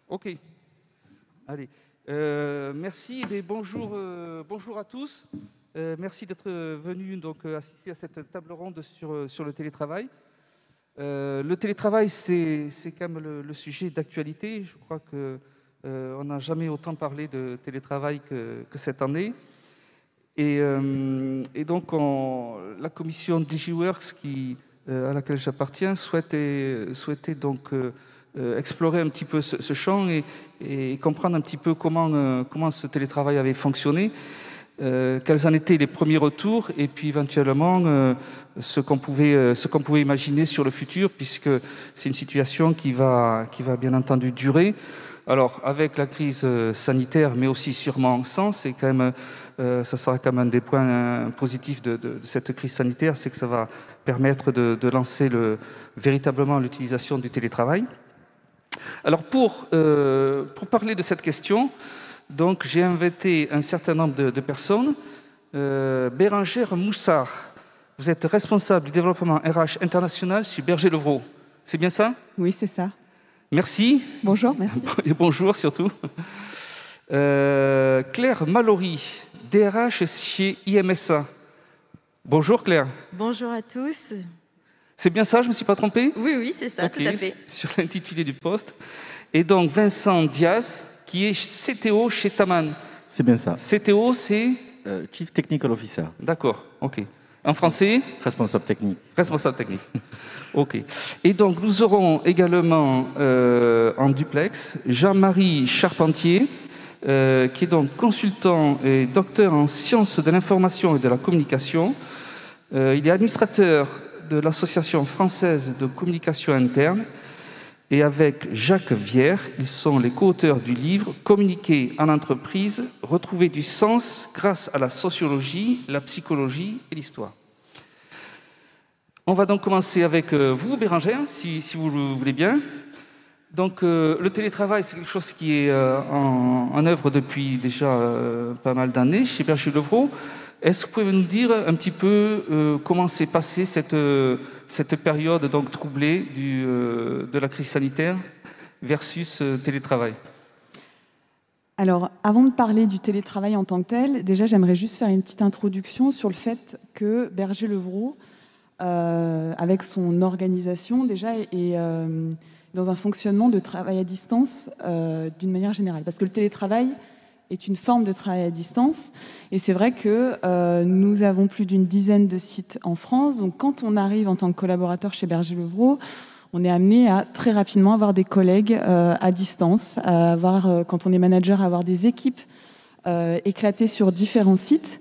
Ok. Allez. Merci et bonjour, bonjour à tous. Merci d'être venus donc assister à cette table ronde sur le télétravail. Le télétravail, c'est quand même le sujet d'actualité. Je crois que on n'a jamais autant parlé de télétravail que cette année. Et donc, la commission DigiWorks, à laquelle j'appartiens, souhaitait donc explorer un petit peu ce champ et comprendre un petit peu comment ce télétravail avait fonctionné, quels en étaient les premiers retours, et puis éventuellement ce qu'on pouvait imaginer sur le futur, puisque c'est une situation qui va bien entendu durer. Alors, avec la crise sanitaire, mais aussi sûrement sans, c'est quand même, ça sera quand même un des points positifs de cette crise sanitaire, c'est que ça va permettre de lancer véritablement l'utilisation du télétravail. Alors, pour parler de cette question, donc, j'ai invité un certain nombre de personnes. Bérengère Moussard, vous êtes responsable du développement RH international chez Berger-Levrault. C'est bien ça? Oui, c'est ça. Merci. Bonjour, merci. Et bonjour surtout. Claire Mallory, DRH chez IMSA. Bonjour Claire. Bonjour à tous. C'est bien ça, je ne me suis pas trompé? Oui, c'est ça, okay, tout à fait. Sur l'intitulé du poste. Et donc Vincent Diaz, qui est CTO chez Taman. C'est bien ça. CTO, c'est Chief Technical Officer. D'accord, ok. En français? Responsable technique. Responsable technique. Ok. Et donc, nous aurons également en duplex Jean-Marie Charpentier, qui est donc consultant et docteur en sciences de l'information et de la communication. Il est administrateur de l'Association française de communication interne. Et avec Jacques Vière, ils sont les co-auteurs du livre « Communiquer en entreprise, retrouver du sens grâce à la sociologie, la psychologie et l'histoire ». On va donc commencer avec vous, Bérengère, si vous le voulez bien. Donc, le télétravail, c'est quelque chose qui est en œuvre depuis déjà pas mal d'années chez Berger-Levrault. Est-ce que vous pouvez nous dire un petit peu comment s'est passée cette période donc troublée de la crise sanitaire versus télétravail? Alors, avant de parler du télétravail en tant que tel, déjà, j'aimerais juste faire une petite introduction sur le fait que Berger-Levrault, avec son organisation, déjà, est dans un fonctionnement de travail à distance d'une manière générale. Parce que le télétravail est une forme de travail à distance. Et c'est vrai que nous avons plus d'une dizaine de sites en France. Donc, quand on arrive en tant que collaborateur chez Berger-Levrault, on est amené à très rapidement avoir des collègues à distance, quand on est manager, à avoir des équipes éclatées sur différents sites.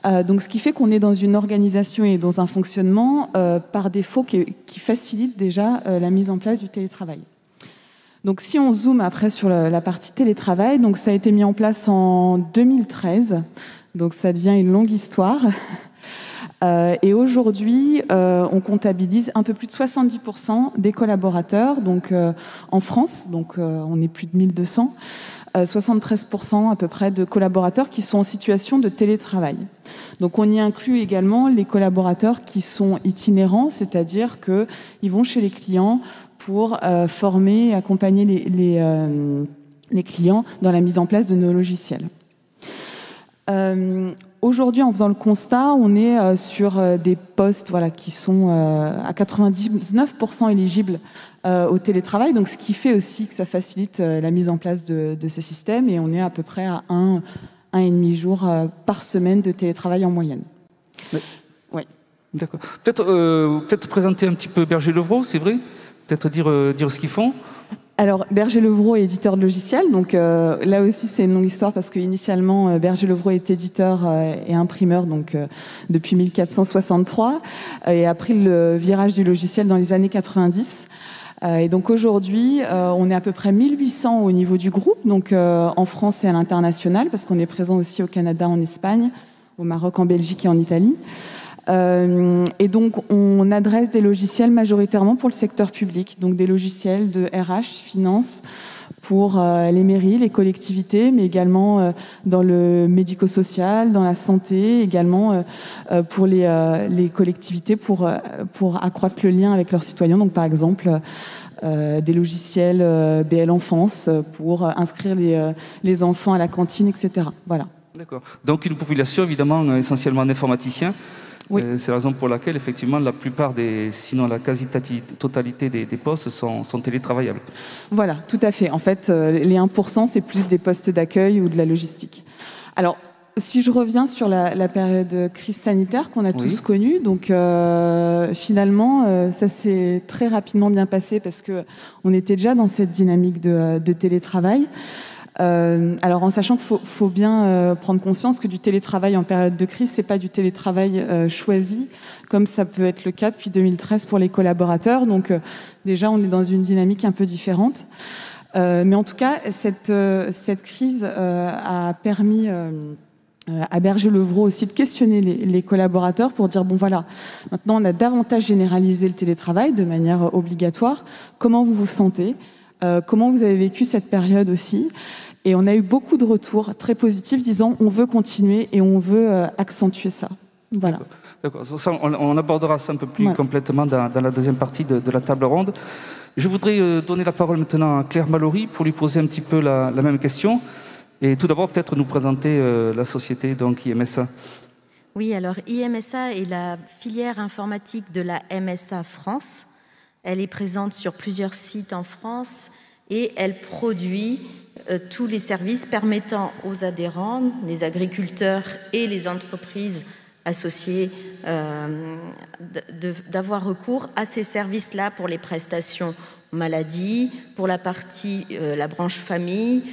Donc, ce qui fait qu'on est dans une organisation et dans un fonctionnement par défaut qui facilite déjà la mise en place du télétravail. Donc, si on zoome après sur la partie télétravail, donc ça a été mis en place en 2013. Donc, ça devient une longue histoire. Et aujourd'hui, on comptabilise un peu plus de 70% des collaborateurs. Donc, en France, donc on est plus de 1200. 73% à peu près de collaborateurs qui sont en situation de télétravail. Donc on y inclut également les collaborateurs qui sont itinérants, c'est-à-dire qu'ils vont chez les clients pour former et accompagner les clients dans la mise en place de nos logiciels. Aujourd'hui, en faisant le constat, on est sur des postes qui sont à 99% éligibles au télétravail, donc ce qui fait aussi que ça facilite la mise en place de ce système, et on est à peu près à 1,5 jour par semaine de télétravail en moyenne. Oui. D'accord. Peut-être présenter un petit peu Berger-Levrault, c'est vrai? Peut-être dire ce qu'ils font? Alors, Berger-Levrault est éditeur de logiciels, donc là aussi c'est une longue histoire parce qu'initialement Berger-Levrault est éditeur et imprimeur donc, depuis 1463 et a pris le virage du logiciel dans les années 90. Et donc aujourd'hui, on est à peu près 1800 au niveau du groupe, donc en France et à l'international, parce qu'on est présent aussi au Canada, en Espagne, au Maroc, en Belgique et en Italie. Et donc, on adresse des logiciels majoritairement pour le secteur public, donc des logiciels de RH, finance, pour les mairies, les collectivités, mais également dans le médico-social, dans la santé, également pour les collectivités, pour accroître le lien avec leurs citoyens. Donc, par exemple, des logiciels BL Enfance pour inscrire les enfants à la cantine, etc. Voilà. D'accord. Donc une population évidemment essentiellement d'informaticiens. Oui. C'est la raison pour laquelle effectivement la plupart sinon la quasi-totalité des postes sont télétravaillables. Voilà, tout à fait. En fait, les 1%, c'est plus des postes d'accueil ou de la logistique. Alors, si je reviens sur la période crise sanitaire qu'on a tous connue, donc finalement, ça s'est très rapidement bien passé parce qu'on était déjà dans cette dynamique de télétravail. Alors en sachant qu'il faut bien prendre conscience que du télétravail en période de crise, c'est pas du télétravail choisi, comme ça peut être le cas depuis 2013 pour les collaborateurs. Donc déjà, on est dans une dynamique un peu différente. Mais en tout cas, cette crise a permis à Berger-Levrault aussi de questionner les collaborateurs pour dire, bon voilà, maintenant on a davantage généralisé le télétravail de manière obligatoire. Comment vous vous sentez ? Comment vous avez vécu cette période aussi? Et on a eu beaucoup de retours très positifs disant on veut continuer et on veut accentuer ça. Voilà. D'accord. On abordera ça un peu plus complètement dans la deuxième partie de la table ronde. Je voudrais donner la parole maintenant à Claire Mallory pour lui poser un petit peu la même question. Et tout d'abord, peut-être nous présenter la société, donc IMSA. Oui, alors IMSA est la filière informatique de la MSA France. Elle est présente sur plusieurs sites en France et elle produit tous les services permettant aux adhérents, les agriculteurs et les entreprises associées d'avoir recours à ces services-là pour les prestations maladie, pour la partie, la branche famille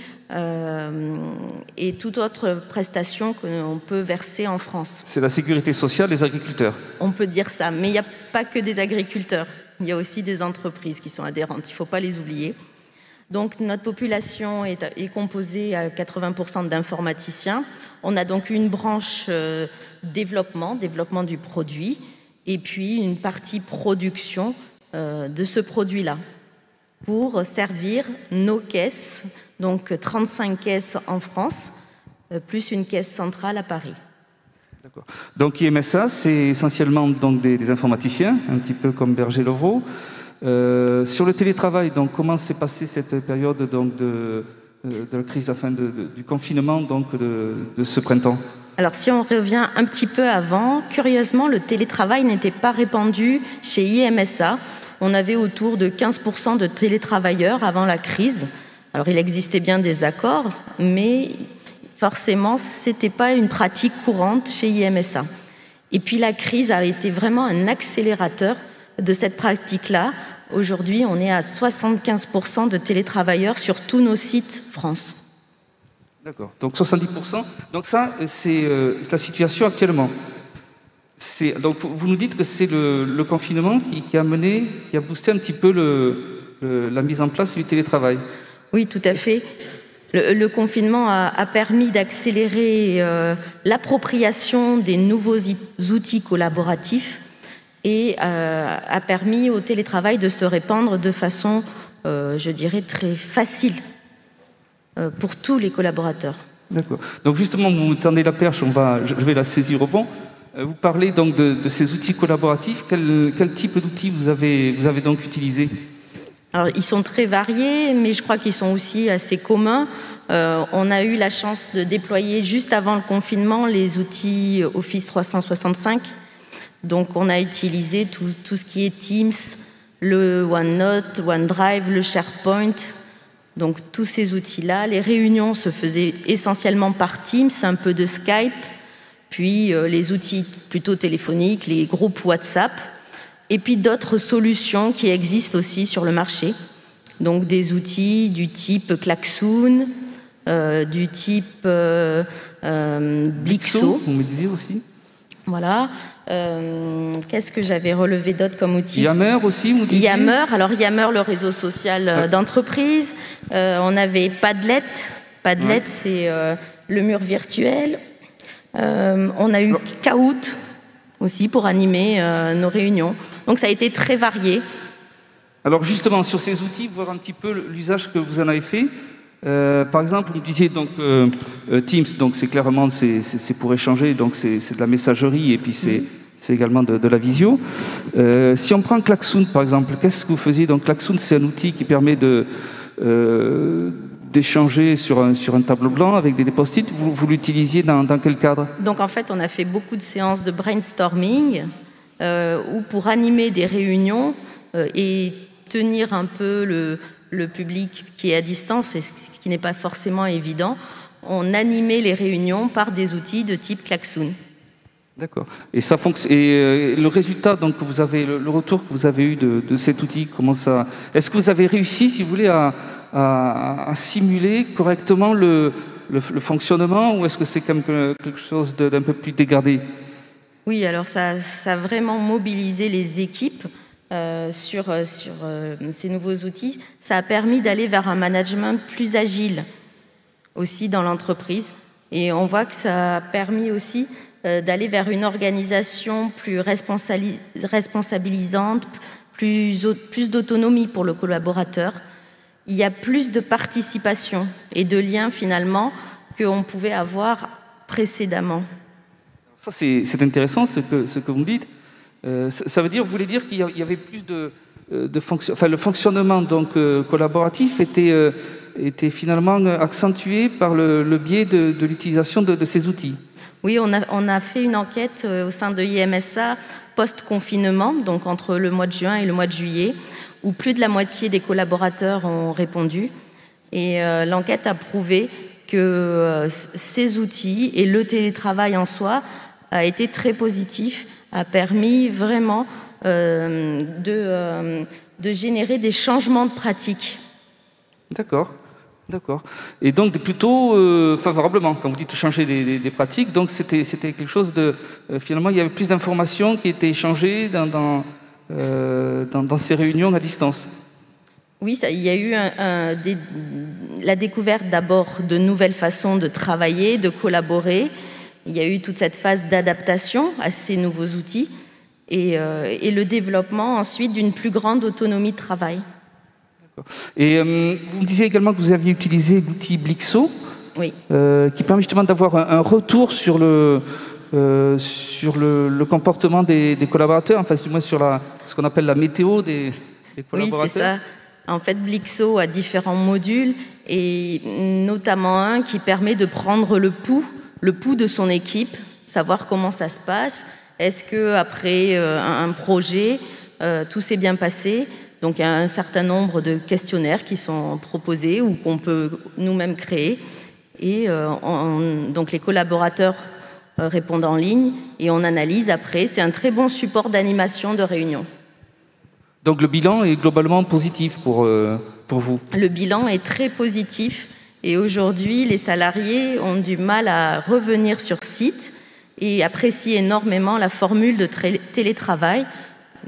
et toute autre prestation qu'on peut verser en France. C'est la sécurité sociale des agriculteurs. On peut dire ça, mais il n'y a pas que des agriculteurs. Il y a aussi des entreprises qui sont adhérentes, il ne faut pas les oublier. Donc notre population est composée à 80% d'informaticiens. On a donc une branche développement du produit, et puis une partie production de ce produit-là, pour servir nos caisses, donc 35 caisses en France, plus une caisse centrale à Paris. D'accord. Donc IMSA, c'est essentiellement donc des informaticiens, un petit peu comme Berger-Levrault. Sur le télétravail, donc comment s'est passée cette période donc de la crise, enfin du confinement donc de ce printemps? Alors si on revient un petit peu avant, curieusement, le télétravail n'était pas répandu chez IMSA. On avait autour de 15% de télétravailleurs avant la crise. Alors il existait bien des accords, mais forcément, ce n'était pas une pratique courante chez IMSA. Et puis la crise a été vraiment un accélérateur de cette pratique-là. Aujourd'hui, on est à 75% de télétravailleurs sur tous nos sites France. D'accord, donc 70%. Donc ça, c'est la situation actuellement. Donc vous nous dites que c'est le confinement qui a boosté un petit peu la mise en place du télétravail. Oui, tout à fait. Le confinement a permis d'accélérer l'appropriation des nouveaux outils collaboratifs et a permis au télétravail de se répandre de façon, je dirais, très facile pour tous les collaborateurs. D'accord. Donc justement, vous me tendez la perche, je vais la saisir au bon. Vous parlez donc de ces outils collaboratifs. Quel type d'outils vous avez donc utilisé? Alors, ils sont très variés, mais je crois qu'ils sont aussi assez communs. On a eu la chance de déployer juste avant le confinement les outils Office 365. Donc, on a utilisé tout ce qui est Teams, le OneNote, OneDrive, le SharePoint. Donc, tous ces outils-là. Les réunions se faisaient essentiellement par Teams, un peu de Skype, puis les outils plutôt téléphoniques, les groupes WhatsApp. Et puis d'autres solutions qui existent aussi sur le marché. Donc des outils du type Klaxoon, du type Blixo. Vous me disiez aussi. Voilà. Qu'est-ce que j'avais relevé d'autre comme outil? Yammer aussi, vous disiez? Yammer, alors Yammer, le réseau social d'entreprise. On avait Padlet. Padlet, c'est le mur virtuel. On a eu Kahoot aussi pour animer nos réunions. Donc ça a été très varié. Alors justement, sur ces outils, voir un petit peu l'usage que vous en avez fait. Par exemple, vous me disiez donc Teams, donc c'est clairement c'est pour échanger, donc c'est de la messagerie et puis c'est également de la visio. Si on prend Klaxoon, par exemple, qu'est-ce que vous faisiez? Donc, Klaxoon, c'est un outil qui permet d'échanger sur un tableau blanc avec des post-it. Vous l'utilisiez dans quel cadre? Donc, en fait, on a fait beaucoup de séances de brainstorming où pour animer des réunions et tenir un peu le public qui est à distance, et ce qui n'est pas forcément évident, on animait les réunions par des outils de type Klaxoon. D'accord. Et ça fonctionne. Et le résultat, donc vous avez le retour que vous avez eu de cet outil, comment ça? Est-ce que vous avez réussi, si vous voulez, à simuler correctement le fonctionnement, ou est-ce que c'est quand même quelque chose d'un peu plus dégradé? Oui, alors ça a vraiment mobilisé les équipes sur ces nouveaux outils. Ça a permis d'aller vers un management plus agile aussi dans l'entreprise. Et on voit que ça a permis aussi d'aller vers une organisation plus responsabilisante, plus d'autonomie pour le collaborateur. Il y a plus de participation et de liens finalement qu'on pouvait avoir précédemment. Ça, c'est intéressant ce que vous me dites. Ça veut dire, vous voulez dire qu'il y avait plus de fonction, enfin, le fonctionnement donc, collaboratif était finalement accentué par le biais de l'utilisation de ces outils. Oui, on a fait une enquête au sein de IMSA post-confinement, donc entre le mois de juin et le mois de juillet, où plus de la moitié des collaborateurs ont répondu. Et l'enquête a prouvé que ces outils et le télétravail en soi a été très positif, a permis vraiment de générer des changements de pratiques. D'accord. D'accord. Et donc plutôt favorablement, quand vous dites changer des pratiques, donc c'était quelque chose de... finalement, il y avait plus d'informations qui étaient échangées dans ces réunions à distance. Oui, il y a eu la découverte d'abord de nouvelles façons de travailler, de collaborer. Il y a eu toute cette phase d'adaptation à ces nouveaux outils et le développement ensuite d'une plus grande autonomie de travail. Et vous me disiez également que vous aviez utilisé l'outil Blixo, oui. Qui permet justement d'avoir un retour sur le comportement des collaborateurs, enfin du moins sur ce qu'on appelle la météo des collaborateurs. Oui, c'est ça. En fait, Blixo a différents modules et notamment un qui permet de prendre le pouls de son équipe, savoir comment ça se passe. Est-ce qu'après un projet, tout s'est bien passé? Donc, il y a un certain nombre de questionnaires qui sont proposés ou qu'on peut nous-mêmes créer. Et donc, les collaborateurs répondent en ligne et on analyse après. C'est un très bon support d'animation de réunion. Donc, le bilan est globalement positif pour vous? Le bilan est très positif. Et aujourd'hui, les salariés ont du mal à revenir sur site et apprécient énormément la formule de télétravail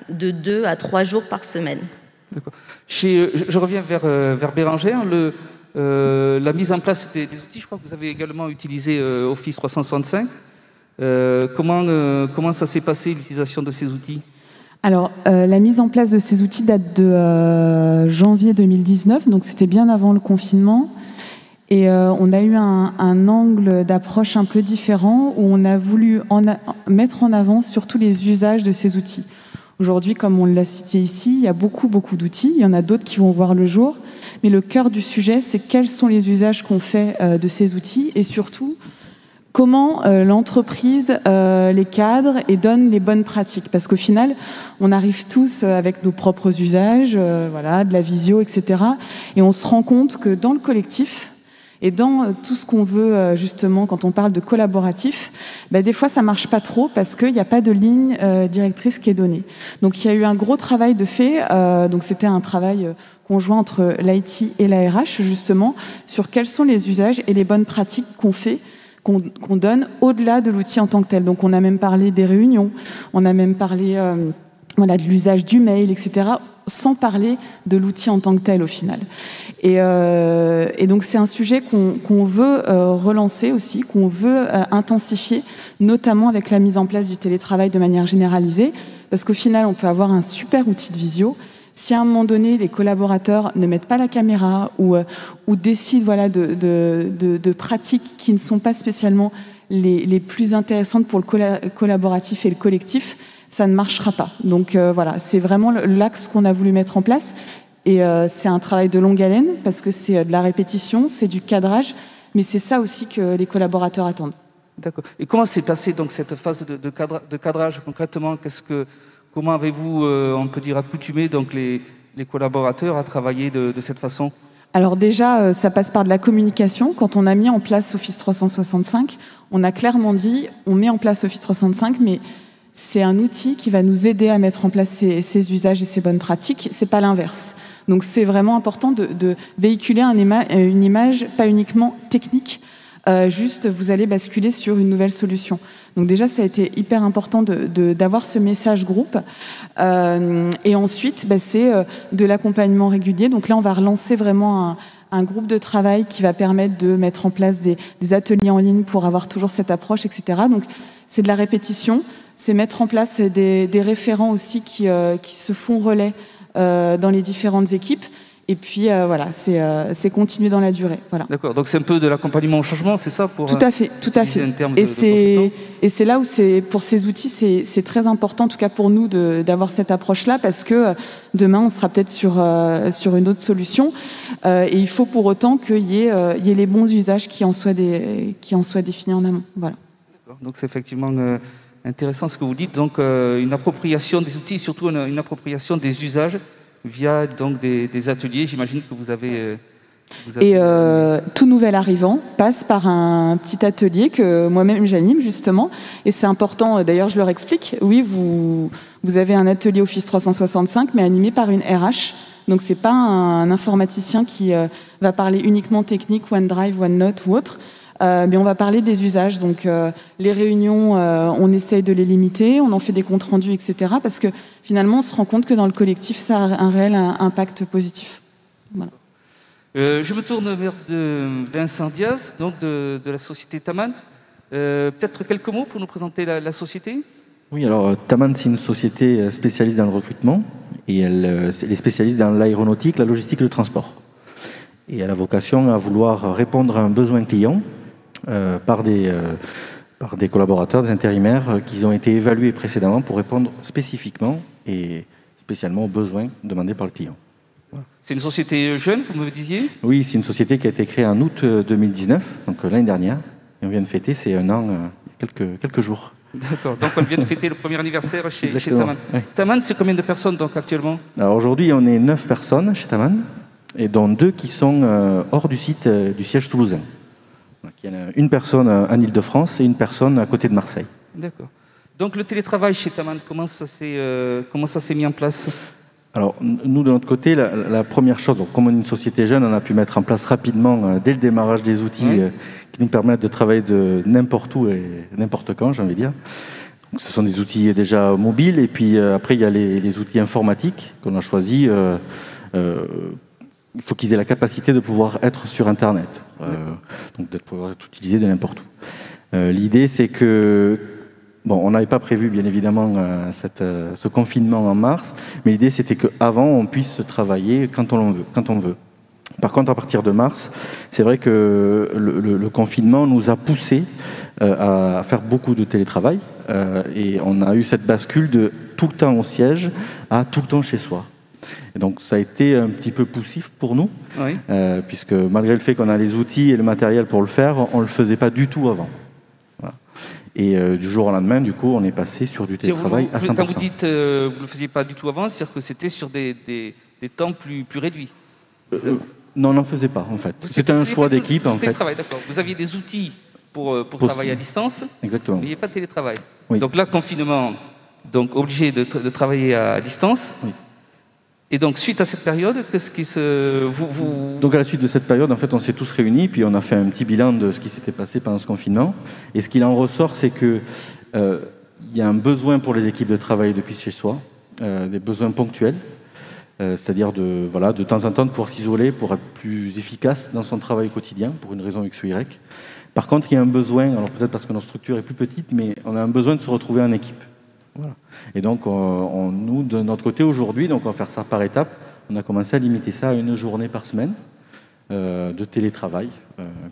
de 2 à 3 jours par semaine. Je reviens vers Bérangère. La mise en place des outils, je crois que vous avez également utilisé Office 365. Comment ça s'est passé, l'utilisation de ces outils? Alors, la mise en place de ces outils date de janvier 2019, donc c'était bien avant le confinement. Et on a eu un angle d'approche un peu différent où on a voulu mettre en avant surtout les usages de ces outils. Aujourd'hui, comme on l'a cité ici, il y a beaucoup d'outils. Il y en a d'autres qui vont voir le jour. Mais le cœur du sujet, c'est quels sont les usages qu'on fait de ces outils et surtout, comment l'entreprise les cadre et donne les bonnes pratiques. Parce qu'au final, on arrive tous avec nos propres usages, de la visio, etc. Et on se rend compte que dans le collectif, et dans tout ce qu'on veut, justement, quand on parle de collaboratif, des fois, ça ne marche pas trop parce qu'il n'y a pas de ligne directrice qui est donnée. Donc, il y a eu un gros travail de fait. Donc, c'était un travail conjoint entre l'IT et la RH, justement, sur quels sont les usages et les bonnes pratiques qu'on fait, qu'on donne au-delà de l'outil en tant que tel. Donc, on a même parlé des réunions, on a même parlé de l'usage du mail, etc., sans parler de l'outil en tant que tel, au final. Et donc, c'est un sujet qu'on veut relancer aussi, qu'on veut intensifier, notamment avec la mise en place du télétravail de manière généralisée, parce qu'au final, on peut avoir un super outil de visio. Si à un moment donné, les collaborateurs ne mettent pas la caméra ou décident de pratiques qui ne sont pas spécialement les plus intéressantes pour le collaboratif et le collectif, ça ne marchera pas. Donc voilà, c'est vraiment l'axe qu'on a voulu mettre en place. Et c'est un travail de longue haleine parce que c'est de la répétition, c'est du cadrage, mais c'est ça aussi que les collaborateurs attendent. D'accord. Et comment s'est passée donc cette phase de cadrage concrètement? Comment avez-vous, on peut dire, accoutumé donc les collaborateurs à travailler de cette façon? Alors déjà, ça passe par de la communication. Quand on a mis en place Office 365, on a clairement dit, on met en place Office 365, mais c'est un outil qui va nous aider à mettre en place ces usages et ces bonnes pratiques. C'est pas l'inverse. Donc c'est vraiment important de véhiculer une image pas uniquement technique, juste vous allez basculer sur une nouvelle solution. Donc déjà, ça a été hyper important d'avoir ce message groupe. Et ensuite, c'est de l'accompagnement régulier. Donc là, on va relancer vraiment un groupe de travail qui va permettre de mettre en place des ateliers en ligne pour avoir toujours cette approche, etc. Donc c'est de la répétition, c'est mettre en place des référents aussi qui se font relais dans les différentes équipes. Et puis voilà, c'est continuer dans la durée. Voilà. D'accord, donc c'est un peu de l'accompagnement au changement, c'est ça pour, Tout à fait, tout à fait. Et c'est là où, pour ces outils, c'est très important, en tout cas pour nous, d'avoir cette approche-là, parce que demain, on sera peut-être sur une autre solution. Et il faut pour autant qu'il y ait les bons usages qui en soient définis en amont. Voilà. D'accord, donc c'est effectivement intéressant ce que vous dites. Donc une appropriation des outils, surtout une appropriation des usages, via donc des ateliers, j'imagine que vous avez... Et tout nouvel arrivant passe par un petit atelier que moi-même j'anime justement. Et c'est important, d'ailleurs je leur explique, oui, vous avez un atelier Office 365, mais animé par une RH. Donc c'est pas un informaticien qui va parler uniquement technique, OneDrive, OneNote ou autre. Mais on va parler des usages. Donc les réunions, on essaye de les limiter, on en fait des comptes rendus, etc. Parce que finalement, on se rend compte que dans le collectif, ça a un réel impact positif. Voilà. Je me tourne vers Vincent Diaz, donc de la société Taman. Peut-être quelques mots pour nous présenter la société? Oui, alors Taman, c'est une société spécialiste dans le recrutement et elle est spécialiste dans l'aéronautique, la logistique et le transport. Et elle a vocation à vouloir répondre à un besoin client par des collaborateurs, des intérimaires qui ont été évalués précédemment pour répondre spécifiquement et spécialement aux besoins demandés par le client. C'est une société jeune, vous me disiez? Oui, c'est une société qui a été créée en août 2019, donc l'année dernière. Et on vient de fêter, c'est un an, quelques jours. D'accord, donc on vient de fêter le premier anniversaire chez Taman. Oui. Taman, c'est combien de personnes donc actuellement? Alors aujourd'hui, on est 9 personnes chez Taman, et dont 2 qui sont hors du site du siège toulousain. Donc, il y en a une personne en Île-de-France et une personne à côté de Marseille. D'accord. Donc le télétravail chez Taman, comment ça s'est mis en place? Alors nous, de notre côté, la première chose, donc, comme on est une société jeune, on a pu mettre en place rapidement, dès le démarrage des outils qui nous permettent de travailler de n'importe où et n'importe quand, j'ai envie de dire. Donc, ce sont des outils déjà mobiles, et puis après il y a les outils informatiques qu'on a choisis. Il faut qu'ils aient la capacité de pouvoir être sur Internet, donc de pouvoir être utilisés de n'importe où. L'idée, c'est que, bon, on n'avait pas prévu, bien évidemment, ce confinement en mars, mais l'idée, c'était qu'avant, on puisse travailler quand on veut. Par contre, à partir de mars, c'est vrai que le confinement nous a poussé à faire beaucoup de télétravail, et on a eu cette bascule de tout le temps au siège à tout le temps chez soi. Et donc ça a été un petit peu poussif pour nous, oui. Puisque malgré le fait qu'on a les outils et le matériel pour le faire, on ne le faisait pas du tout avant. Voilà. Et du jour au lendemain, du coup, on est passé sur du télétravail à 100%. Quand vous dites vous ne le faisiez pas du tout avant, c'est-à-dire que c'était sur des temps plus réduits? Non, on n'en faisait pas, en fait. C'était un choix d'équipe, en fait. D'accord. Vous aviez des outils pour travailler à distance. Exactement. Mais il n'y a pas de télétravail. Oui. Donc là, confinement, donc obligé de travailler à distance. Oui. Et donc, suite à cette période, qu'est-ce qui se... Donc, à la suite de cette période, en fait, on s'est tous réunis, puis on a fait un petit bilan de ce qui s'était passé pendant ce confinement. Et ce qu'il en ressort, c'est qu'il y a un besoin pour les équipes de travailler depuis chez soi, des besoins ponctuels, c'est-à-dire de temps en temps de pouvoir s'isoler pour être plus efficace dans son travail quotidien, pour une raison X ou Y. Par contre, il y a un besoin, alors peut-être parce que notre structure est plus petite, mais on a un besoin de se retrouver en équipe. Voilà. Et donc, nous, de notre côté, aujourd'hui, donc on va faire ça par étapes. On a commencé à limiter ça à 1 journée par semaine de télétravail.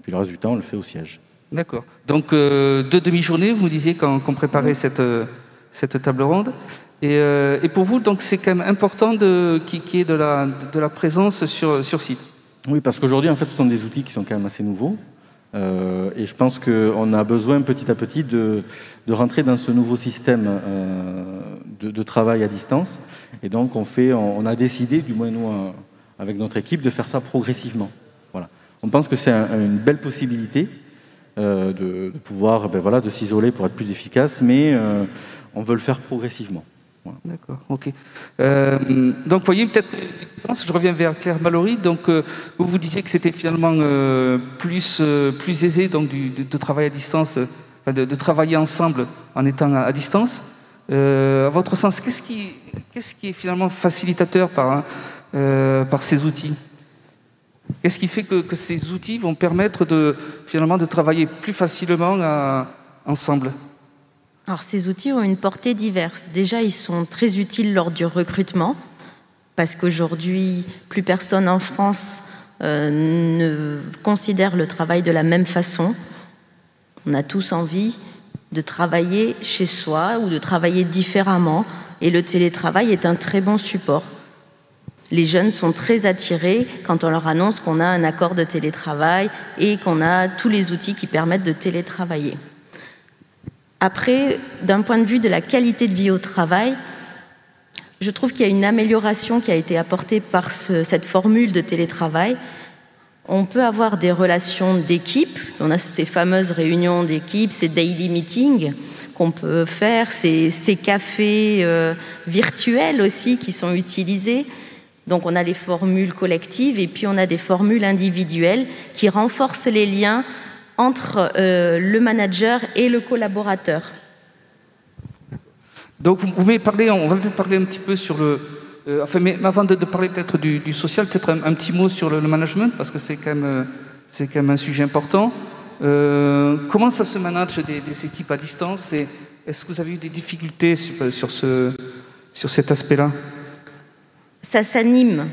Puis le reste du temps, on le fait au siège. D'accord. Donc, 2 demi-journées, vous me disiez, quand préparait cette table ronde. Et pour vous, donc, c'est quand même important qu'il y ait de la présence sur site. Oui, parce qu'aujourd'hui, en fait, ce sont des outils qui sont quand même assez nouveaux. Et je pense qu'on a besoin petit à petit de rentrer dans ce nouveau système de travail à distance. Et donc, on a décidé, du moins nous, avec notre équipe, de faire ça progressivement. Voilà. On pense que c'est une belle possibilité de pouvoir de s'isoler pour être plus efficace, mais on veut le faire progressivement. Voilà. D'accord, ok. Donc, vous voyez peut-être une différence. Je reviens vers Claire Mallory. Donc, vous disiez que c'était finalement plus aisé donc, de travailler à distance, de travailler ensemble en étant à distance. À votre sens, qu'est-ce qui est finalement facilitateur par ces outils? Qu'est-ce qui fait que ces outils vont permettre finalement de travailler plus facilement ensemble? Alors, ces outils ont une portée diverse. Déjà, ils sont très utiles lors du recrutement, parce qu'aujourd'hui, plus personne en France ne considère le travail de la même façon. On a tous envie de travailler chez soi ou de travailler différemment, et le télétravail est un très bon support. Les jeunes sont très attirés quand on leur annonce qu'on a un accord de télétravail et qu'on a tous les outils qui permettent de télétravailler. Après, d'un point de vue de la qualité de vie au travail, je trouve qu'il y a une amélioration qui a été apportée par cette formule de télétravail. On peut avoir des relations d'équipe, on a ces fameuses réunions d'équipe, ces daily meetings qu'on peut faire, ces cafés virtuels aussi qui sont utilisés. Donc on a les formules collectives et puis on a des formules individuelles qui renforcent les liens entre le manager et le collaborateur. Donc vous m'avez parlé, on va peut-être parler un petit peu sur mais avant de parler peut-être du social, peut-être un petit mot sur le management, parce que c'est quand même un sujet important. Comment ça se manage des équipes à distance, et est-ce que vous avez eu des difficultés sur cet aspect-là? Ça s'anime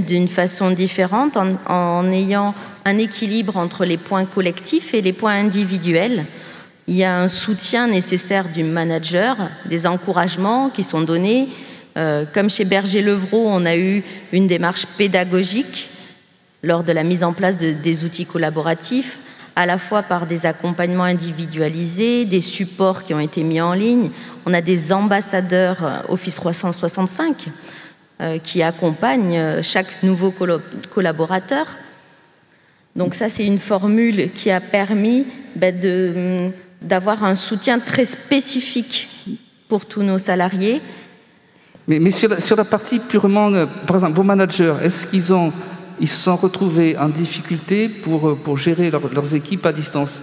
d'une façon différente en ayant un équilibre entre les points collectifs et les points individuels. Il y a un soutien nécessaire du manager, des encouragements qui sont donnés. Comme chez Berger-Levrault, on a eu une démarche pédagogique lors de la mise en place des outils collaboratifs, à la fois par des accompagnements individualisés, des supports qui ont été mis en ligne. On a des ambassadeurs Office 365 qui accompagnent chaque nouveau collaborateur. Donc ça, c'est une formule qui a permis d'avoir un soutien très spécifique pour tous nos salariés. Mais sur la partie purement, par exemple, vos managers, est-ce qu'ils se sont retrouvés en difficulté pour gérer leurs équipes à distance?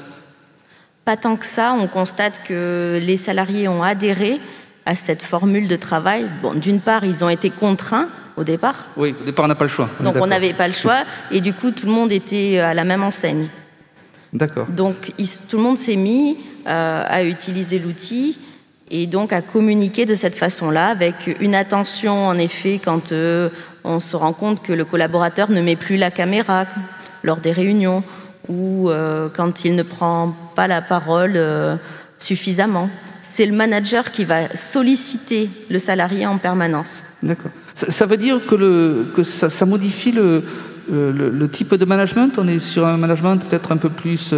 Pas tant que ça. On constate que les salariés ont adhéré à cette formule de travail. Bon, d'une part, ils ont été contraints au départ. Oui, au départ, on n'a pas le choix. Donc, on n'avait pas le choix. Et du coup, tout le monde était à la même enseigne. D'accord. Donc, tout le monde s'est mis à utiliser l'outil et donc à communiquer de cette façon-là, avec une attention, en effet, quand on se rend compte que le collaborateur ne met plus la caméra lors des réunions ou quand il ne prend pas la parole suffisamment. C'est le manager qui va solliciter le salarié en permanence. D'accord. Ça veut dire que ça modifie le type de management? On est sur un management peut-être un peu plus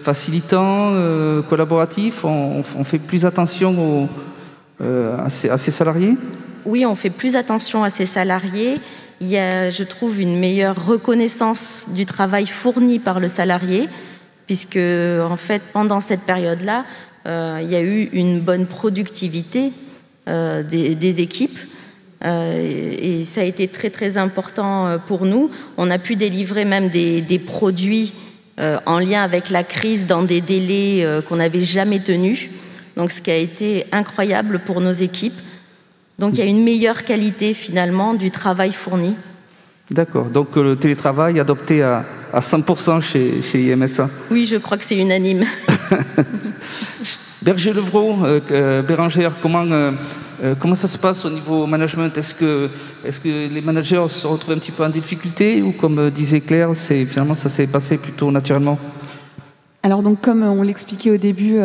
facilitant, collaboratif? On fait plus attention à ces salariés? Oui, on fait plus attention à ces salariés. Il y a, je trouve, une meilleure reconnaissance du travail fourni par le salarié, puisque, en fait, pendant cette période-là, il y a eu une bonne productivité des équipes. Et ça a été très très important pour nous. On a pu délivrer même des produits en lien avec la crise dans des délais qu'on n'avait jamais tenus. Donc ce qui a été incroyable pour nos équipes. Donc il y a une meilleure qualité finalement du travail fourni. D'accord, donc le télétravail adopté à 100% chez IMSA. Oui, je crois que c'est unanime. Berger-Levrault, Bérangère, comment ça se passe au niveau management? Est-ce que les managers se retrouvent un petit peu en difficulté, ou comme disait Claire, finalement ça s'est passé plutôt naturellement? Alors donc comme on l'expliquait au début,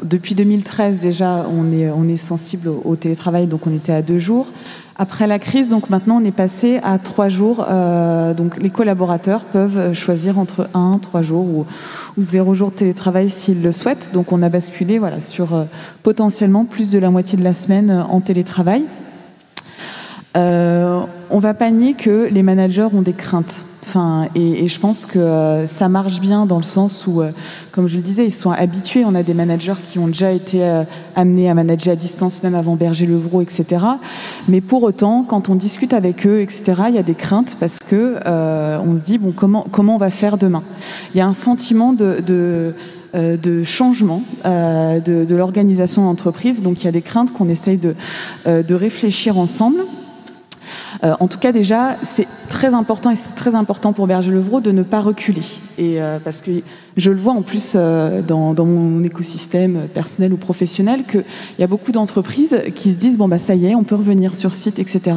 depuis 2013 déjà on est sensible au télétravail, donc on était à 2 jours. Après la crise, donc maintenant on est passé à 3 jours. Donc les collaborateurs peuvent choisir entre 1, 3 jours ou 0 jour de télétravail s'ils le souhaitent. Donc on a basculé sur potentiellement plus de la moitié de la semaine en télétravail. On ne va pas nier que les managers ont des craintes. Et je pense que ça marche bien dans le sens où, comme je le disais, ils sont habitués. On a des managers qui ont déjà été amenés à manager à distance, même avant Berger-Levrault, etc. Mais pour autant, quand on discute avec eux, etc., il y a des craintes parce que on se dit bon, comment on va faire demain ? Il y a un sentiment de changement de l'organisation d'entreprise. Donc il y a des craintes qu'on essaye de réfléchir ensemble. En tout cas, déjà, c'est très important et c'est très important pour Berger-Levrault de ne pas reculer. Et parce que je le vois en plus dans mon écosystème personnel ou professionnel qu'il y a beaucoup d'entreprises qui se disent bon bah ça y est, on peut revenir sur site, etc.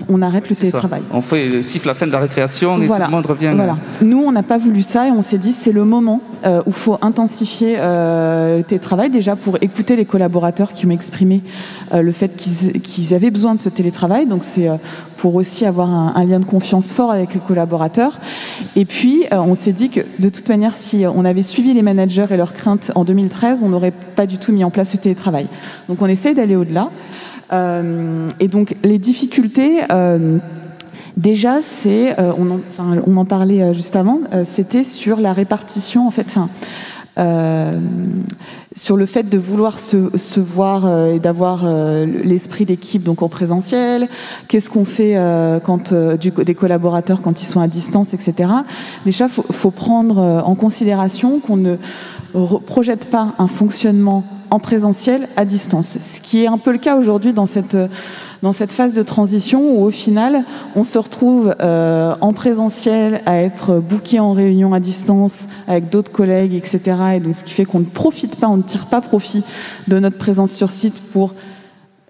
On arrête le télétravail. On fait siffle la fin de la récréation et tout le monde revient. Voilà. Nous, on n'a pas voulu ça et on s'est dit c'est le moment où il faut intensifier le télétravail, déjà pour écouter les collaborateurs qui ont exprimé le fait qu'ils avaient besoin de ce télétravail. Donc c'est pour aussi avoir un lien de confiance fort avec les collaborateurs. Et puis, on s'est dit que de toute manière, si on avait suivi les managers et leurs craintes en 2013, on n'aurait pas du tout mis en place ce télétravail. Donc on essaye d'aller au-delà. Et donc les difficultés, déjà, c'est, on en parlait juste avant, c'était sur la répartition, en fait, sur le fait de vouloir se voir et d'avoir l'esprit d'équipe donc en présentiel. Qu'est-ce qu'on fait quand des collaborateurs quand ils sont à distance, etc. Déjà, faut prendre en considération qu'on ne projette pas un fonctionnement en présentiel à distance, ce qui est un peu le cas aujourd'hui dans cette phase de transition où au final on se retrouve en présentiel à être booké en réunion à distance avec d'autres collègues, etc. Et donc ce qui fait qu'on ne profite pas, on ne tire pas profit de notre présence sur site pour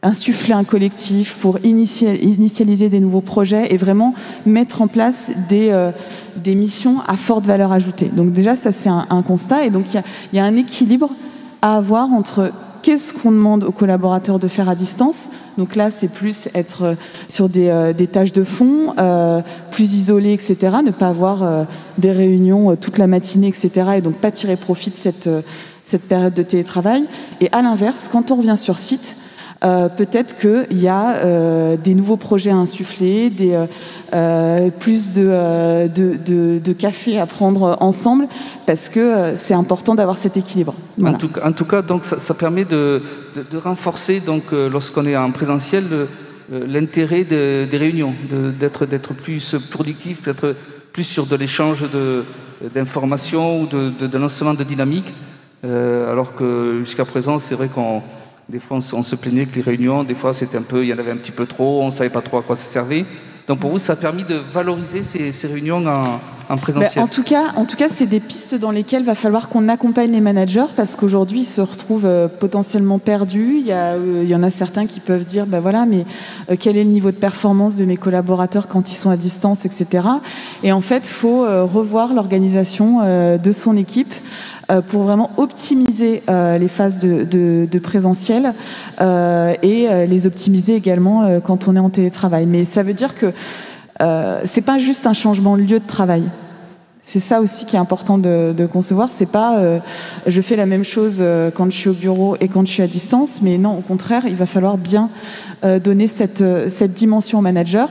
insuffler un collectif, pour initialiser des nouveaux projets et vraiment mettre en place des missions à forte valeur ajoutée. Donc déjà ça c'est un constat et donc il y a un équilibre à avoir entre qu'est-ce qu'on demande aux collaborateurs de faire à distance. Donc là, c'est plus être sur des tâches de fond, plus isolé, etc. Ne pas avoir des réunions toute la matinée, etc. Et donc pas tirer profit de cette période de télétravail. Et à l'inverse, quand on revient sur site, peut-être qu'il y a des nouveaux projets à insuffler, plus de café à prendre ensemble, parce que c'est important d'avoir cet équilibre. Voilà. En tout cas, donc, ça permet de renforcer, donc, lorsqu'on est en présentiel, l'intérêt des réunions, d'être plus productif, d'être plus sur de l'échange d'informations ou de lancement de dynamique, alors que jusqu'à présent, c'est vrai des fois, on se plaignait que les réunions, des fois, il y en avait un petit peu trop, on ne savait pas trop à quoi ça servait. Donc pour vous, ça a permis de valoriser ces réunions en présentiel. En tout cas, c'est des pistes dans lesquelles il va falloir qu'on accompagne les managers parce qu'aujourd'hui, ils se retrouvent potentiellement perdus. Il y en a certains qui peuvent dire, mais quel est le niveau de performance de mes collaborateurs quand ils sont à distance, etc. Et en fait, il faut revoir l'organisation de son équipe pour vraiment optimiser les phases de présentiel et les optimiser également quand on est en télétravail. Mais ça veut dire que c'est pas juste un changement de lieu de travail. C'est ça aussi qui est important de concevoir. C'est pas je fais la même chose quand je suis au bureau et quand je suis à distance, mais non, au contraire, il va falloir bien donner cette dimension au manager.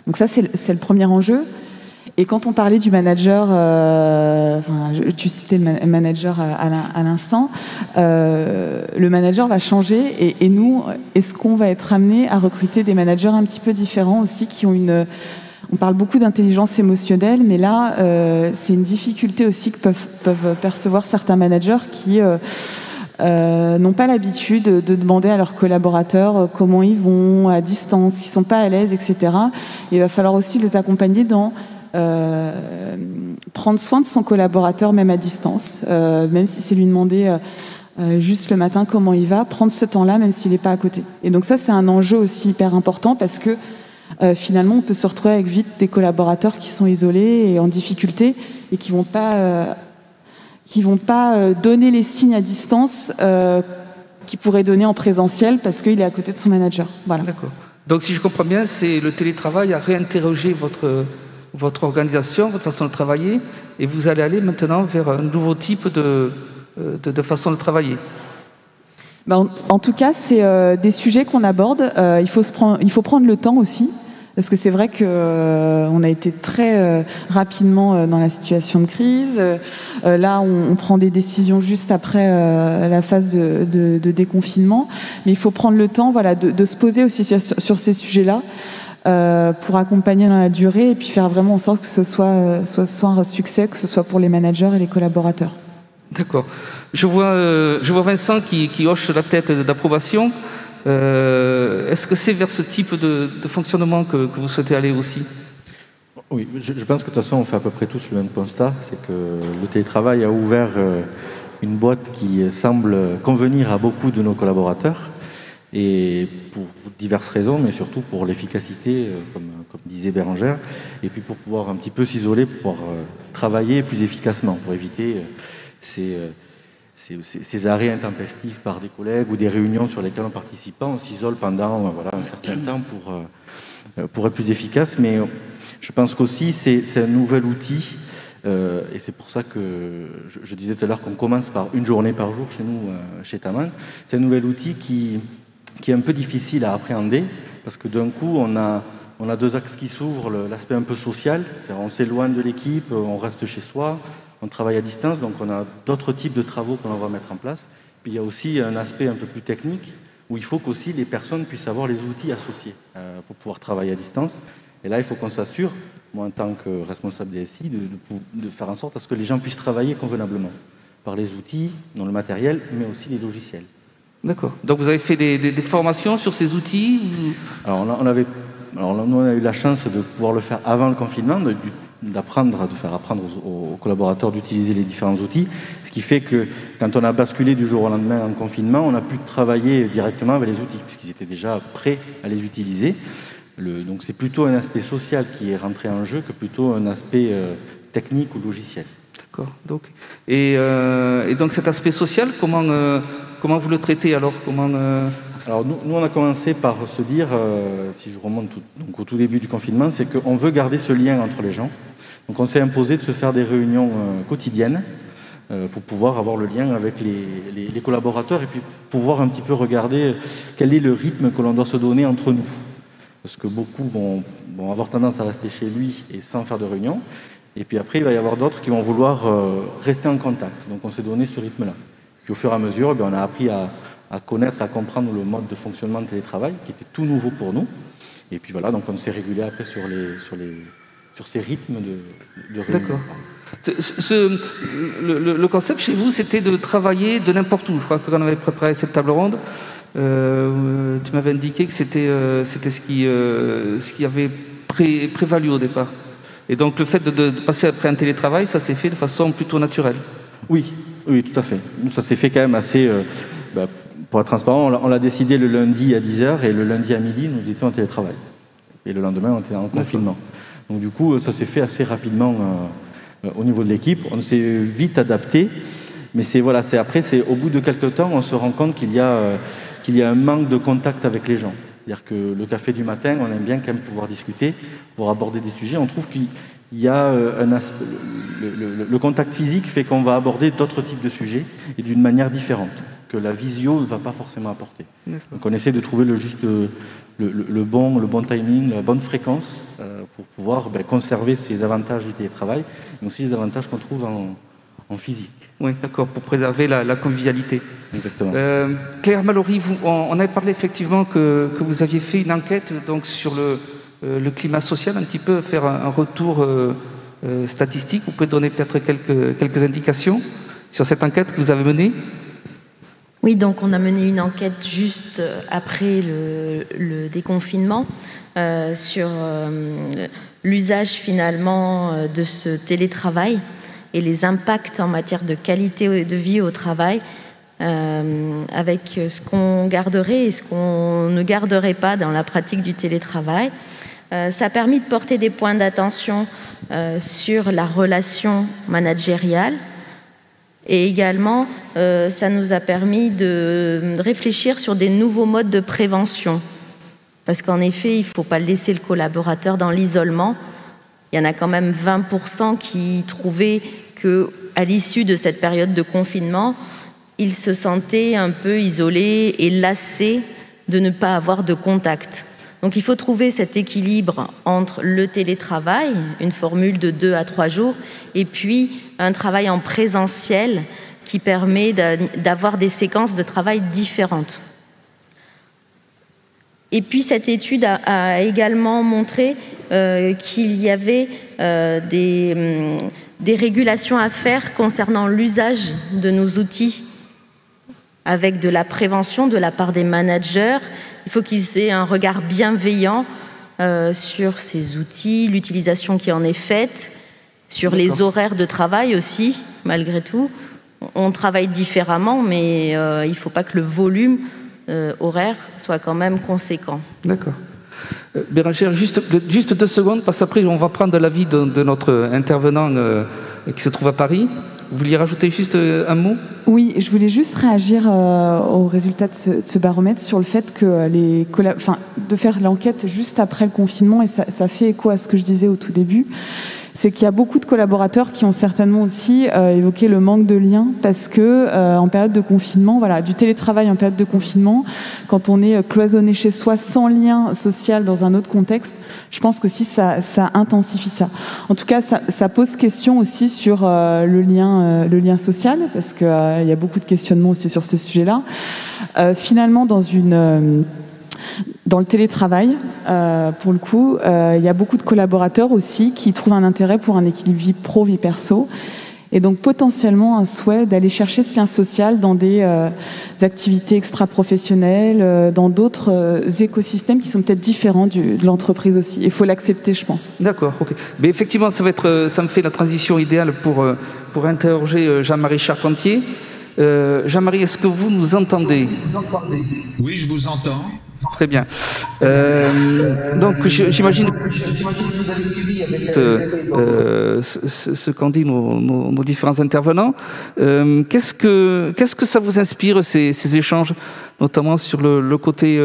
Donc ça, c'est le premier enjeu. Et quand on parlait du manager, tu citais le manager à l'instant, le manager va changer et nous, est-ce qu'on va être amené à recruter des managers un petit peu différents aussi qui ont on parle beaucoup d'intelligence émotionnelle, mais là, c'est une difficulté aussi que peuvent percevoir certains managers qui n'ont pas l'habitude de demander à leurs collaborateurs comment ils vont à distance, qui ne sont pas à l'aise, etc. Et il va falloir aussi les accompagner dans prendre soin de son collaborateur même à distance, même si c'est lui demander juste le matin comment il va, prendre ce temps-là même s'il n'est pas à côté. Et donc ça c'est un enjeu aussi hyper important parce que finalement on peut se retrouver avec vite des collaborateurs qui sont isolés et en difficulté et qui ne vont pas qui ne vont pas donner les signes à distance qu'il pourrait donner en présentiel parce qu'il est à côté de son manager. Voilà. D'accord. Donc si je comprends bien, c'est le télétravail à réinterroger votre organisation, votre façon de travailler, et vous allez aller maintenant vers un nouveau type de façon de travailler. Ben, en tout cas, c'est des sujets qu'on aborde. Il faut prendre le temps aussi, parce que c'est vrai qu'on a été très rapidement dans la situation de crise. Là, on prend des décisions juste après la phase de déconfinement. Mais il faut prendre le temps, voilà, de se poser aussi sur ces sujets-là pour accompagner dans la durée et puis faire vraiment en sorte que ce soit un succès, que ce soit pour les managers et les collaborateurs. D'accord. Je vois Vincent qui hoche la tête d'approbation. Est-ce que c'est vers ce type de fonctionnement que vous souhaitez aller aussi? Oui, je pense que de toute façon, on fait à peu près tous le même constat, c'est que le télétravail a ouvert une boîte qui semble convenir à beaucoup de nos collaborateurs, et pour diverses raisons, mais surtout pour l'efficacité, comme disait Bérangère, et puis pour pouvoir un petit peu s'isoler, pour pouvoir travailler plus efficacement, pour éviter ces arrêts intempestifs par des collègues ou des réunions sur lesquelles on participe pas, on s'isole pendant un certain temps pour être plus efficace. Mais je pense qu'aussi c'est un nouvel outil, et c'est pour ça que je disais tout à l'heure qu'on commence par une journée par jour chez nous, chez Taman. C'est un nouvel outil qui est un peu difficile à appréhender, parce que d'un coup on a deux axes qui s'ouvrent, l'aspect un peu social, c'est-à-dire on s'éloigne de l'équipe, on reste chez soi, on travaille à distance, donc on a d'autres types de travaux qu'on va mettre en place. Puis il y a aussi un aspect un peu plus technique, où il faut qu'aussi les personnes puissent avoir les outils associés pour pouvoir travailler à distance. Et là, il faut qu'on s'assure, moi en tant que responsable DSI, de faire en sorte à ce que les gens puissent travailler convenablement, par les outils, dans le matériel, mais aussi les logiciels. D'accord. Donc vous avez fait des formations sur ces outils? Alors nous, on a eu la chance de pouvoir le faire avant le confinement, de faire apprendre aux collaborateurs d'utiliser les différents outils, ce qui fait que quand on a basculé du jour au lendemain en confinement, on a pu travailler directement avec les outils, puisqu'ils étaient déjà prêts à les utiliser. Donc c'est plutôt un aspect social qui est rentré en jeu que plutôt un aspect technique ou logiciel. D'accord. Et donc cet aspect social, comment vous le traitez alors? Alors nous, on a commencé par se dire, si je remonte donc au tout début du confinement, c'est qu'on veut garder ce lien entre les gens. Donc on s'est imposé de se faire des réunions quotidiennes pour pouvoir avoir le lien avec les collaborateurs et puis pouvoir un petit peu regarder quel est le rythme que l'on doit se donner entre nous. Parce que beaucoup vont avoir tendance à rester chez lui et sans faire de réunion. Et puis après, il va y avoir d'autres qui vont vouloir rester en contact. Donc on s'est donné ce rythme-là. Puis au fur et à mesure, on a appris à connaître, à comprendre le mode de fonctionnement de télétravail, qui était tout nouveau pour nous. Et puis voilà, donc on s'est régulé après sur ces rythmes de réunion. D'accord. Le concept chez vous, c'était de travailler de n'importe où. Je crois que quand on avait préparé cette table ronde, tu m'avais indiqué que c'était ce qui avait prévalu au départ. Et donc le fait de passer après un télétravail, ça s'est fait de façon plutôt naturelle. Oui, tout à fait. Nous, ça s'est fait quand même assez... pour être transparent, on l'a décidé le lundi à 10h et le lundi à midi, nous étions en télétravail. Et le lendemain, on était en confinement. Donc du coup, ça s'est fait assez rapidement au niveau de l'équipe. On s'est vite adapté. Mais après, au bout de quelques temps, on se rend compte qu'il y a un manque de contact avec les gens. C'est-à-dire que le café du matin, on aime bien quand même pouvoir discuter, pour aborder des sujets. On trouve qu'il y a un aspect... Le contact physique fait qu'on va aborder d'autres types de sujets et d'une manière différente, que la visio ne va pas forcément apporter. Donc on essaie de trouver le bon timing, la bonne fréquence pour pouvoir conserver ces avantages du télétravail, mais aussi les avantages qu'on trouve en physique. Oui, d'accord, pour préserver la convivialité. Exactement. Claire Mallory, on avait parlé effectivement que vous aviez fait une enquête donc, sur le climat social, un petit peu faire un retour statistique. Vous pouvez donner peut-être quelques indications sur cette enquête que vous avez menée? Oui, donc on a mené une enquête juste après le déconfinement sur l'usage finalement de ce télétravail et les impacts en matière de qualité de vie au travail, avec ce qu'on garderait et ce qu'on ne garderait pas dans la pratique du télétravail. Ça a permis de porter des points d'attention sur la relation managériale Et également, ça nous a permis de réfléchir sur des nouveaux modes de prévention. Parce qu'en effet, il ne faut pas laisser le collaborateur dans l'isolement. Il y en a quand même 20% qui trouvaient qu'à l'issue de cette période de confinement, ils se sentaient un peu isolés et lassés de ne pas avoir de contact. Donc il faut trouver cet équilibre entre le télétravail, une formule de 2 à 3 jours, et puis un travail en présentiel qui permet d'avoir des séquences de travail différentes. Et puis cette étude a également montré qu'il y avait des régulations à faire concernant l'usage de nos outils, avec de la prévention de la part des managers. Il faut qu'ils aient un regard bienveillant sur ces outils, l'utilisation qui en est faite, sur les horaires de travail aussi, malgré tout. On travaille différemment, mais il ne faut pas que le volume horaire soit quand même conséquent. D'accord. Bérangère, juste 2 secondes, parce qu'après on va prendre l'avis de notre intervenant qui se trouve à Paris. Vous vouliez rajouter juste un mot ? Oui, je voulais juste réagir aux résultats de ce baromètre sur le fait que de faire l'enquête juste après le confinement, et ça fait écho à ce que je disais au tout début, c'est qu'il y a beaucoup de collaborateurs qui ont certainement aussi évoqué le manque de lien, parce que en période de confinement, voilà, du télétravail en période de confinement, quand on est cloisonné chez soi sans lien social dans un autre contexte, je pense que ça intensifie ça. En tout cas, ça pose question aussi sur le lien social, parce qu'il y a beaucoup de questionnements aussi sur ces sujets-là. Finalement, dans le télétravail, pour le coup, il y a beaucoup de collaborateurs aussi qui trouvent un intérêt pour un équilibre vie pro, vie perso, et donc potentiellement un souhait d'aller chercher ce lien social dans des activités extra-professionnelles, dans d'autres écosystèmes qui sont peut-être différents de l'entreprise aussi. Il faut l'accepter, je pense. D'accord, ok. Mais effectivement, ça me fait la transition idéale pour interroger Jean-Marie Charpentier. Jean-Marie, est-ce que vous nous entendez ? Oui, je vous entends. Très bien. Donc, j'imagine que vous avez suivi avec ce qu'ont dit nos différents intervenants. Qu'est-ce que ça vous inspire, ces échanges, notamment sur le côté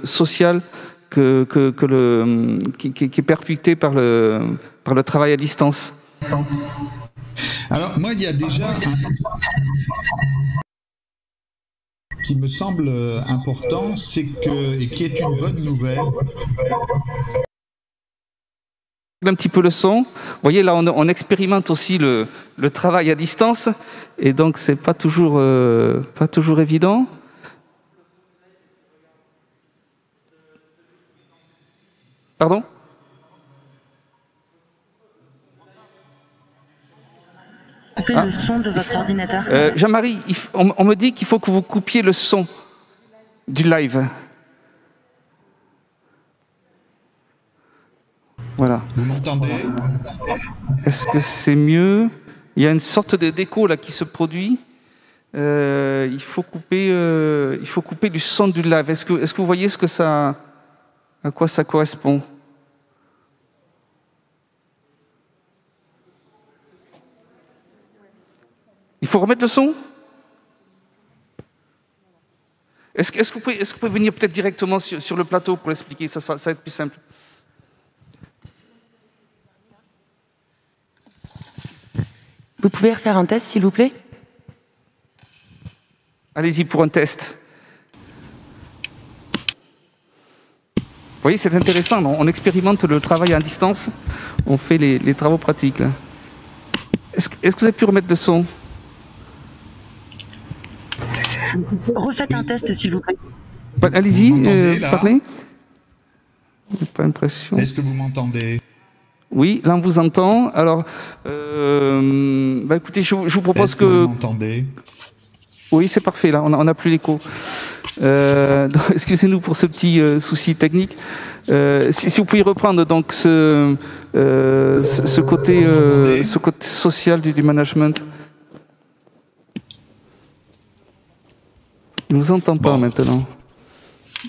social qui est percuté par le travail à distance ? Alors, moi, il y a déjà qui me semble important, c'est et qui est une bonne nouvelle. Un petit peu le son. Vous voyez, là, on expérimente aussi le travail à distance, et donc c'est pas toujours évident. Pardon ? Coupez le son de votre ordinateur. Jean-Marie, on me dit qu'il faut que vous coupiez le son du live. Voilà. Vous m'entendez ? Est-ce que c'est mieux ? Il y a une sorte d'écho là qui se produit. Il faut couper du son du live. Est-ce que vous voyez à quoi ça correspond ? Il faut remettre le son ? Est-ce que vous pouvez venir peut-être directement sur le plateau pour l'expliquer ? Ça va être plus simple. Vous pouvez refaire un test, s'il vous plaît ? Allez-y pour un test. Vous voyez, c'est intéressant. On expérimente le travail à distance. On fait les travaux pratiques. Là. Est-ce que vous avez pu remettre le son ? Refaites un test, s'il vous plaît. Allez-y, parlez. J'ai pas l'impression. Est-ce que vous m'entendez ? Oui, là on vous entend. Alors, écoutez, je vous propose que vous m'entendez ? Oui, c'est parfait. Là, on n'a plus l'écho. Excusez-nous pour ce petit souci technique. Si vous pouvez reprendre donc ce côté social du management. Je ne vous entends pas maintenant.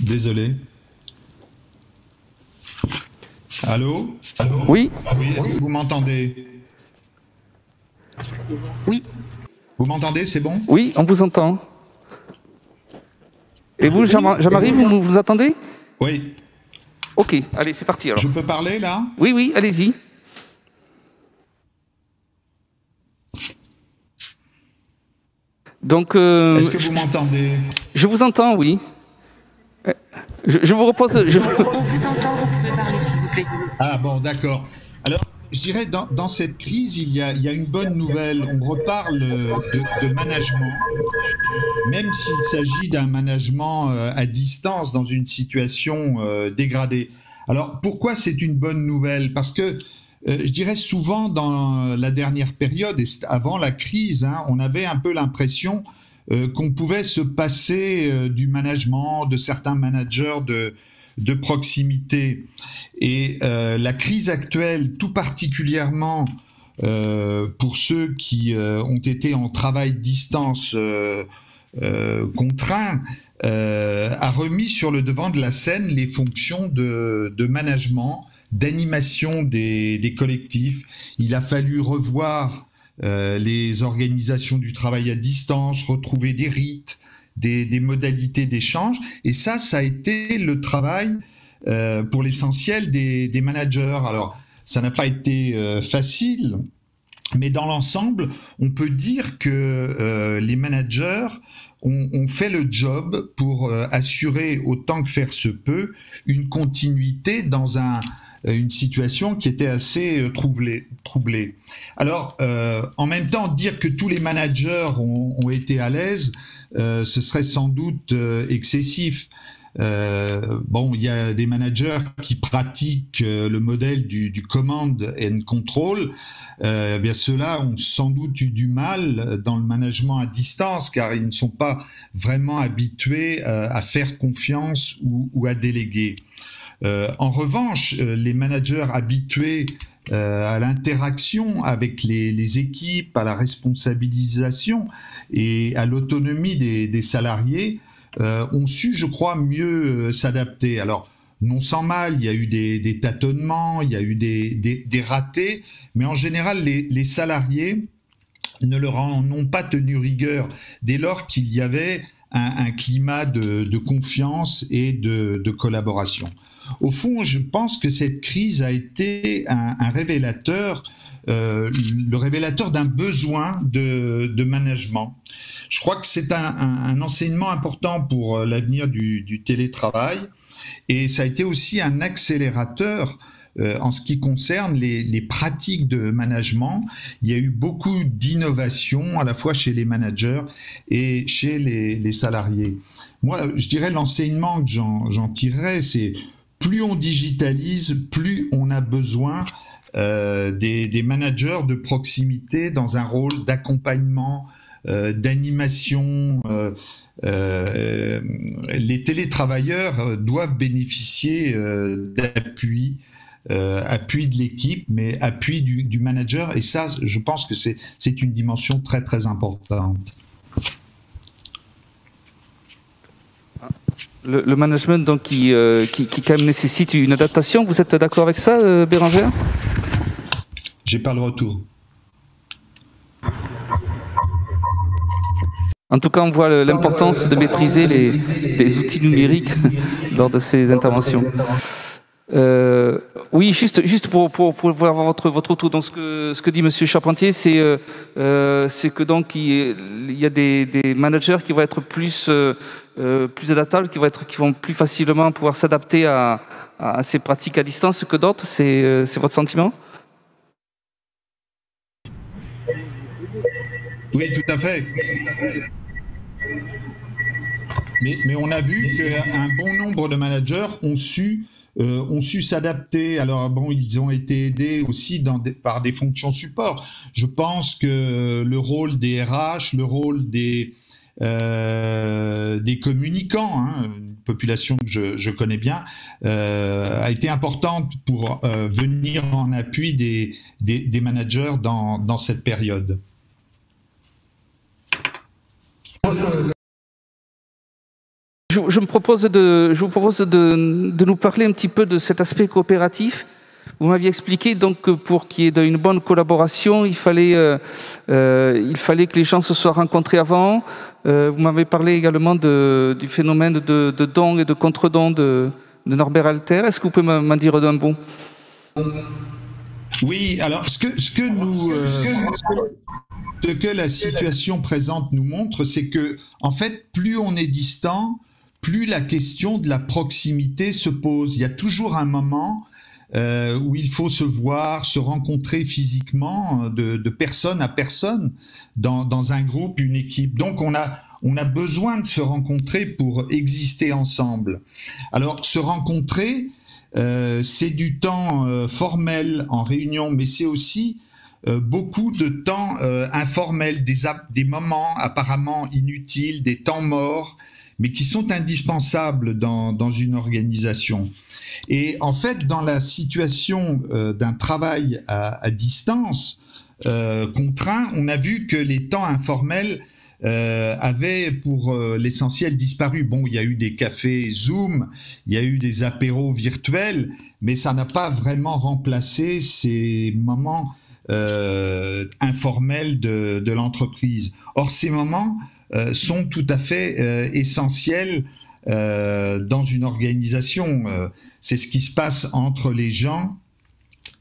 Désolé. Allô ? Oui ? Oui, est-ce que vous m'entendez ? Oui. Vous m'entendez, c'est bon? Oui, on vous entend. Et vous, Jean-Marie, vous vous attendez? Oui. Ok, allez, c'est parti alors. Je peux parler là? Oui, oui, allez-y. Donc, est-ce que vous m'entendez? Je vous entends, oui. Je vous repose. On vous entend, vous pouvez parler s'il vous plaît. Ah bon, d'accord. Alors, je dirais dans cette crise, il y a une bonne nouvelle. On reparle de management, même s'il s'agit d'un management à distance dans une situation dégradée. Alors, pourquoi c'est une bonne nouvelle? Parce que je dirais souvent dans la dernière période, et avant la crise, hein, on avait un peu l'impression qu'on pouvait se passer du management, de certains managers de proximité. Et la crise actuelle, tout particulièrement pour ceux qui ont été en travail distance contraint, a remis sur le devant de la scène les fonctions de management, d'animation des collectifs. Il a fallu revoir les organisations du travail à distance, retrouver des rites, des modalités d'échange. Et ça a été le travail pour l'essentiel des managers. Alors, ça n'a pas été facile, mais dans l'ensemble, on peut dire que les managers ont fait le job pour assurer, autant que faire se peut, une continuité dans une situation qui était assez troublée. Alors, en même temps, dire que tous les managers ont été à l'aise, ce serait sans doute excessif. Bon, il y a des managers qui pratiquent le modèle du command and control. Bien ceux-là ont sans doute eu du mal dans le management à distance, car ils ne sont pas vraiment habitués à faire confiance ou à déléguer. En revanche, les managers habitués à l'interaction avec les équipes, à la responsabilisation et à l'autonomie des salariés ont su, je crois, mieux s'adapter. Alors, non sans mal, il y a eu des tâtonnements, il y a eu des ratés, mais en général, les salariés ne leur en ont pas tenu rigueur dès lors qu'il y avait un climat de confiance et de collaboration. Au fond, je pense que cette crise a été un révélateur, le révélateur d'un besoin de management. Je crois que c'est un enseignement important pour l'avenir du télétravail, et ça a été aussi un accélérateur en ce qui concerne les pratiques de management. Il y a eu beaucoup d'innovations à la fois chez les managers et chez les salariés. Moi, je dirais l'enseignement que j'en tirerais, c'est plus on digitalise, plus on a besoin des managers de proximité dans un rôle d'accompagnement, d'animation. Les télétravailleurs doivent bénéficier d'appui, appui de l'équipe, mais appui du manager. Et ça, je pense que c'est une dimension très très importante. Le management donc, qui quand même nécessite une adaptation, vous êtes d'accord avec ça, Bérangère? J'ai pas le retour. En tout cas, on voit l'importance de maîtriser les outils numériques lors de ces interventions. Oui, juste pour avoir votre retour. Donc, ce que dit Monsieur Charpentier, c'est que donc il y a des managers qui vont être plus adaptables, qui vont plus facilement pouvoir s'adapter à ces pratiques à distance que d'autres. C'est votre sentiment? Oui, tout à fait. Mais on a vu qu'un bon nombre de managers ont su s'adapter. Alors bon, ils ont été aidés aussi par des fonctions support. Je pense que le rôle des RH, le rôle des communicants, hein, une population que je connais bien, a été importante pour venir en appui des managers dans cette période. Je vous propose de nous parler un petit peu de cet aspect coopératif, Vous m'aviez expliqué donc que pour qu'il y ait une bonne collaboration, il fallait que les gens se soient rencontrés avant. Vous m'avez parlé également du phénomène de don et de contre-don de Norbert Alter. Est-ce que vous pouvez m'en dire d'un mot? Oui, alors ce que la situation présente nous montre, c'est que, en fait, plus on est distant, plus la question de la proximité se pose. Il y a toujours un moment où il faut se voir, se rencontrer physiquement de personne à personne dans un groupe, une équipe. Donc on a besoin de se rencontrer pour exister ensemble. Alors se rencontrer, c'est du temps formel en réunion, mais c'est aussi beaucoup de temps informel, des moments apparemment inutiles, des temps morts, mais qui sont indispensables dans une organisation. Et en fait, dans la situation d'un travail à distance contraint, on a vu que les temps informels avaient pour l'essentiel disparu. Bon, il y a eu des cafés Zoom, il y a eu des apéros virtuels, mais ça n'a pas vraiment remplacé ces moments informels de l'entreprise. Or, ces moments sont tout à fait essentiels dans une organisation. C'est ce qui se passe entre les gens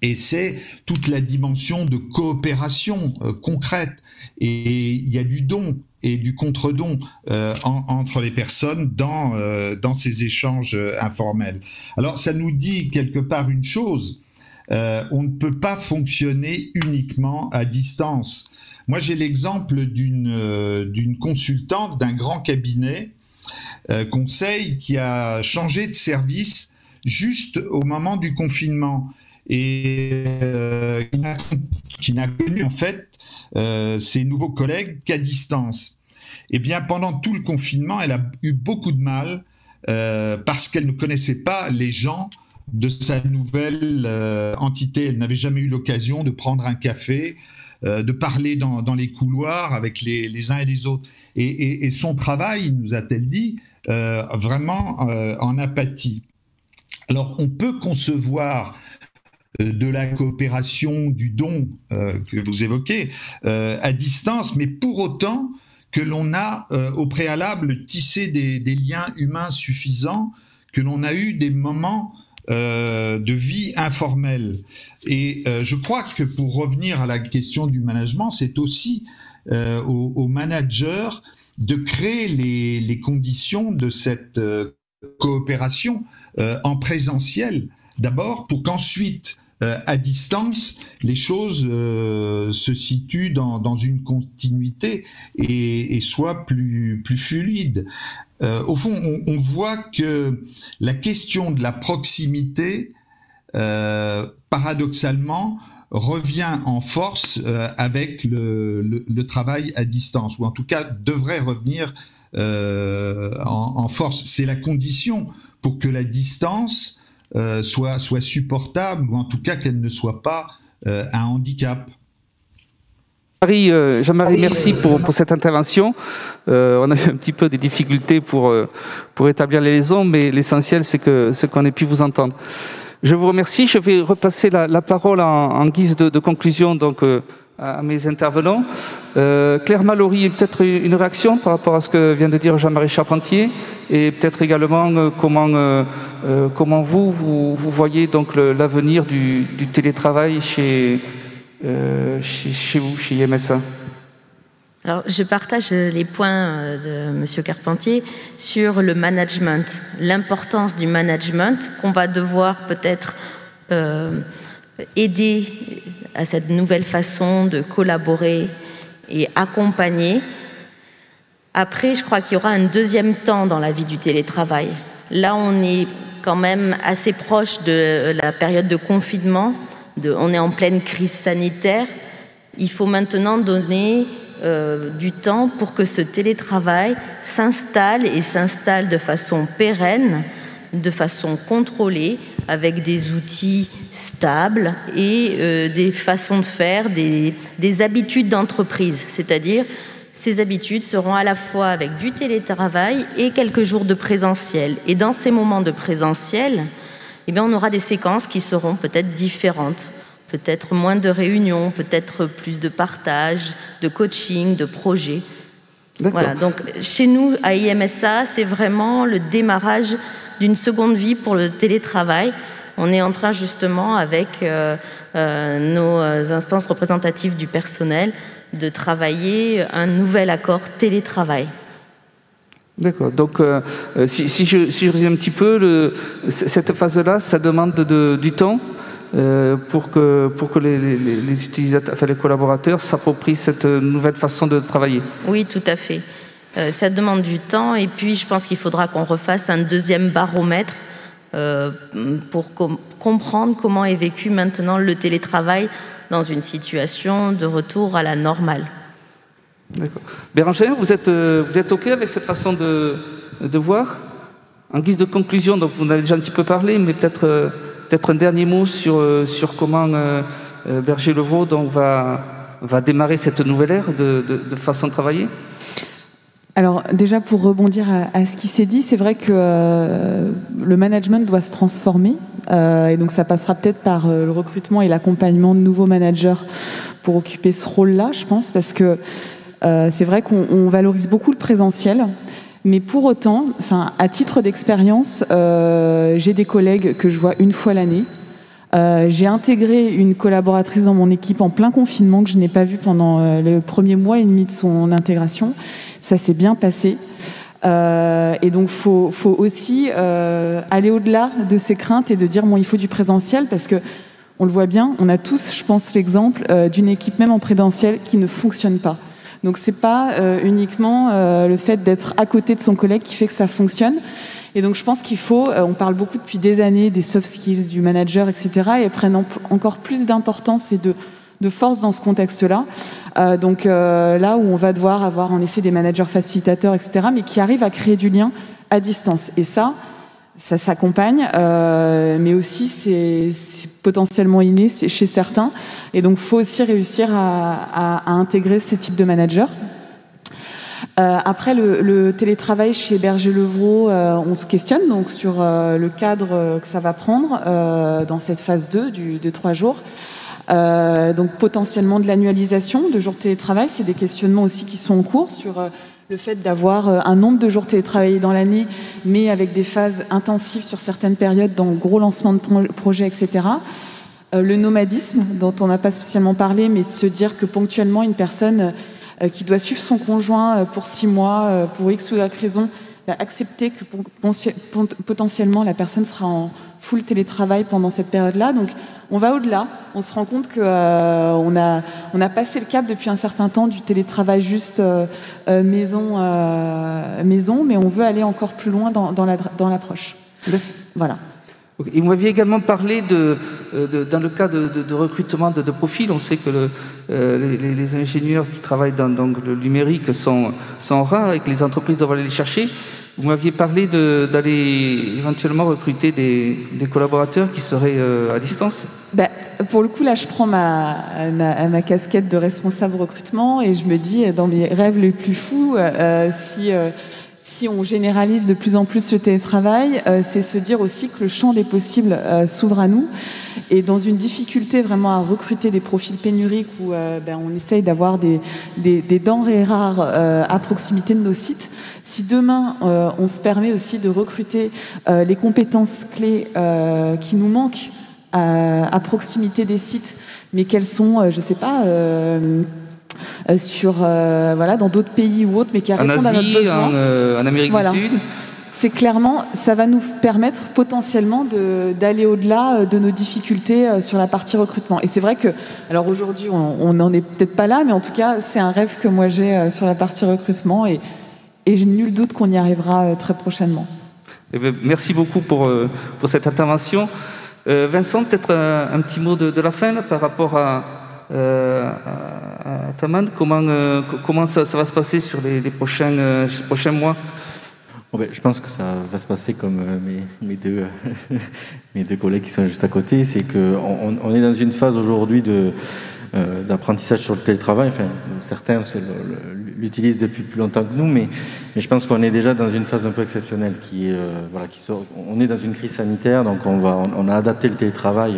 et c'est toute la dimension de coopération concrète. Et il y a du don et du contre-don entre les personnes dans ces échanges informels. Alors ça nous dit quelque part une chose, on ne peut pas fonctionner uniquement à distance. Moi j'ai l'exemple d'une consultante d'un grand cabinet conseil qui a changé de service juste au moment du confinement et qui n'a connu en fait ses nouveaux collègues qu'à distance. Eh bien, pendant tout le confinement, elle a eu beaucoup de mal parce qu'elle ne connaissait pas les gens de sa nouvelle entité. Elle n'avait jamais eu l'occasion de prendre un café, de parler dans les couloirs avec les uns et les autres. Et son travail, nous a-t-elle dit, vraiment en apathie. Alors, on peut concevoir de la coopération, du don que vous évoquez, à distance, mais pour autant que l'on a au préalable tissé des liens humains suffisants, que l'on a eu des moments de vie informelle. Et je crois que pour revenir à la question du management, c'est aussi aux managers de créer les conditions de cette coopération en présentiel, d'abord, pour qu'ensuite, à distance, les choses se situent dans une continuité et soient plus fluides. Au fond, on voit que la question de la proximité, paradoxalement, revient en force avec le travail à distance, ou en tout cas devrait revenir en force. C'est la condition pour que la distance soit supportable, ou en tout cas qu'elle ne soit pas un handicap. Jean-Marie, merci pour cette intervention. On a eu un petit peu des difficultés pour établir les liaisons, mais l'essentiel c'est qu'on ait pu vous entendre. Je vous remercie. Je vais repasser la parole en guise de conclusion donc, à mes intervenants. Claire Mallory, peut-être une réaction par rapport à ce que vient de dire Jean-Marie Charpentier, et peut-être également comment vous voyez donc l'avenir du télétravail chez vous, chez MSA. Alors, je partage les points de M. Carpentier sur le management, l'importance du management qu'on va devoir peut-être aider à cette nouvelle façon de collaborer et accompagner. Après, je crois qu'il y aura un deuxième temps dans la vie du télétravail. Là, on est quand même assez proche de la période de confinement. On est en pleine crise sanitaire. Il faut maintenant donner du temps pour que ce télétravail s'installe de façon pérenne, de façon contrôlée, avec des outils stables et des façons de faire, des habitudes d'entreprise. C'est-à-dire, ces habitudes seront à la fois avec du télétravail et quelques jours de présentiel. Et dans ces moments de présentiel, eh bien, on aura des séquences qui seront peut-être différentes. Peut-être moins de réunions, peut-être plus de partage, de coaching, de projets. Voilà, donc chez nous, à IMSA, c'est vraiment le démarrage d'une seconde vie pour le télétravail. On est en train justement, avec nos instances représentatives du personnel, de travailler un nouvel accord télétravail. D'accord. Donc, si je résume un petit peu, cette phase-là, ça demande du temps pour que les utilisateurs, enfin les collaborateurs s'approprient cette nouvelle façon de travailler. Oui, tout à fait. Ça demande du temps et puis je pense qu'il faudra qu'on refasse un deuxième baromètre pour comprendre comment est vécu maintenant le télétravail dans une situation de retour à la normale. D'accord. Bérangère, vous êtes OK avec cette façon de voir? En guise de conclusion, donc vous en avez déjà un petit peu parlé, mais peut-être un dernier mot sur comment Berger-le-Vau va démarrer cette nouvelle ère de façon de travailler. Alors déjà, pour rebondir à ce qui s'est dit, c'est vrai que le management doit se transformer et donc ça passera peut-être par le recrutement et l'accompagnement de nouveaux managers pour occuper ce rôle-là, je pense, parce que c'est vrai qu'on valorise beaucoup le présentiel, mais pour autant, enfin, à titre d'expérience, j'ai des collègues que je vois une fois l'année. J'ai intégré une collaboratrice dans mon équipe en plein confinement que je n'ai pas vue pendant le premier mois et demi de son intégration. Ça s'est bien passé. Et donc, faut aussi aller au-delà de ces craintes et de dire, bon, il faut du présentiel parce que on le voit bien, on a tous, je pense, l'exemple d'une équipe même en présentiel qui ne fonctionne pas. Donc, c'est pas uniquement le fait d'être à côté de son collègue qui fait que ça fonctionne. Et donc, je pense qu'il faut, on parle beaucoup depuis des années des soft skills, du manager, etc. et elles prennent encore plus d'importance et de force dans ce contexte-là. Donc là où on va devoir avoir en effet des managers facilitateurs, etc., mais qui arrivent à créer du lien à distance. Et ça s'accompagne, mais aussi c'est potentiellement inné chez certains. Et donc il faut aussi réussir à intégrer ces types de managers. Après le télétravail chez Berger-le-Vau, on se questionne donc sur le cadre que ça va prendre dans cette phase 2 de 3 jours. Donc potentiellement de l'annualisation de jours de télétravail, c'est des questionnements aussi qui sont en cours sur le fait d'avoir un nombre de jours télétravaillés dans l'année, mais avec des phases intensives sur certaines périodes, dans gros lancements de projets, etc. Le nomadisme, dont on n'a pas spécialement parlé, mais de se dire que ponctuellement une personne qui doit suivre son conjoint pour 6 mois, pour X ou Y raison, va accepter que potentiellement la personne sera en full télétravail pendant cette période-là. Donc on va au-delà, on se rend compte qu'on a passé le cap depuis un certain temps du télétravail juste maison, mais on veut aller encore plus loin dans l'approche. Voilà. Et vous m'aviez également parlé dans le cas de recrutement de profils. On sait que les ingénieurs qui travaillent dans le numérique sont rares et que les entreprises doivent aller les chercher. Vous m'aviez parlé d'aller éventuellement recruter des collaborateurs qui seraient à distance. Pour le coup, là, je prends ma casquette de responsable recrutement et je me dis, dans mes rêves les plus fous, si on généralise de plus en plus le télétravail, c'est se dire aussi que le champ des possibles s'ouvre à nous. Et dans une difficulté vraiment à recruter des profils pénuriques où on essaye d'avoir des denrées rares à proximité de nos sites, si demain on se permet aussi de recruter les compétences clés qui nous manquent à proximité des sites, mais qu'elles sont, je ne sais pas... dans d'autres pays ou autres, mais qui répondent à notre besoin. En Amérique du Sud. C'est clairement, ça va nous permettre potentiellement d'aller au-delà de nos difficultés sur la partie recrutement. Et c'est vrai que, alors aujourd'hui, on n'en est peut-être pas là, mais en tout cas, c'est un rêve que moi j'ai sur la partie recrutement et j'ai nul doute qu'on y arrivera très prochainement. Merci beaucoup pour cette intervention. Vincent, peut-être un petit mot de la fin là, par rapport à Taman, comment ça va se passer sur les prochains mois? Je pense que ça va se passer comme mes deux collègues qui sont juste à côté. C'est qu'on est dans une phase aujourd'hui d'apprentissage sur le télétravail. Enfin, certains l'utilisent depuis plus longtemps que nous, mais je pense qu'on est déjà dans une phase un peu exceptionnelle. On est dans une crise sanitaire, donc on a adapté le télétravail,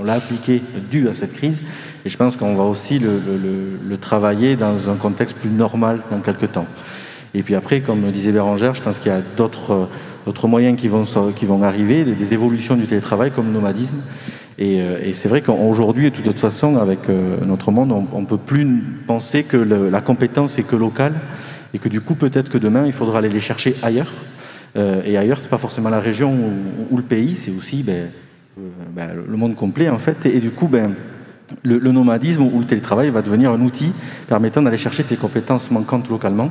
on l'a appliqué dû à cette crise, et je pense qu'on va aussi le travailler dans un contexte plus normal dans quelques temps. Et puis après, comme disait Bérangère, je pense qu'il y a d'autres moyens qui vont arriver, des évolutions du télétravail comme le nomadisme. Et c'est vrai qu'aujourd'hui, de toute façon, avec notre monde, on ne peut plus penser que la compétence est que locale et que du coup, peut-être que demain, il faudra aller les chercher ailleurs. Et ailleurs, ce n'est pas forcément la région ou le pays, c'est aussi le monde complet, en fait. Et du coup, le nomadisme ou le télétravail va devenir un outil permettant d'aller chercher ces compétences manquantes localement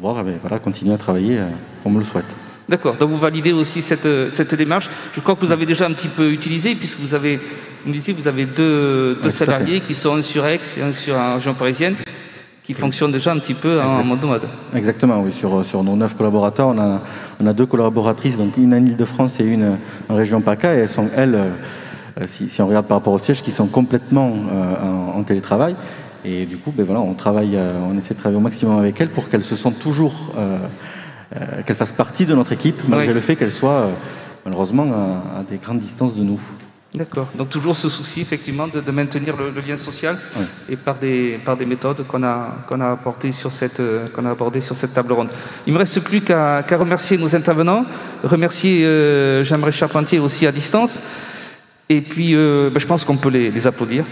pour pouvoir continuer à travailler comme on le souhaite. D'accord, donc vous validez aussi cette démarche. Je crois que vous avez déjà un petit peu utilisé, puisque vous avez deux salariés qui sont un sur Aix et un sur la région parisienne, qui fonctionnent déjà un petit peu en mode nomade. Exactement, oui. Sur nos 9 collaborateurs, on a 2 collaboratrices, donc une en Ile-de-France et une en région PACA, et elles sont, si on regarde par rapport au siège, qui sont complètement en télétravail. Et du coup, on essaie de travailler au maximum avec elles pour qu'elles se sentent toujours... qu'elle fasse partie de notre équipe, malgré le fait qu'elle soit malheureusement à des grandes distances de nous. D'accord, donc toujours ce souci effectivement de maintenir le lien social et par des méthodes qu'on a abordées sur cette table ronde. Il ne me reste plus qu'à remercier nos intervenants, remercier Jean-Marie Charpentier aussi à distance, et puis je pense qu'on peut les applaudir.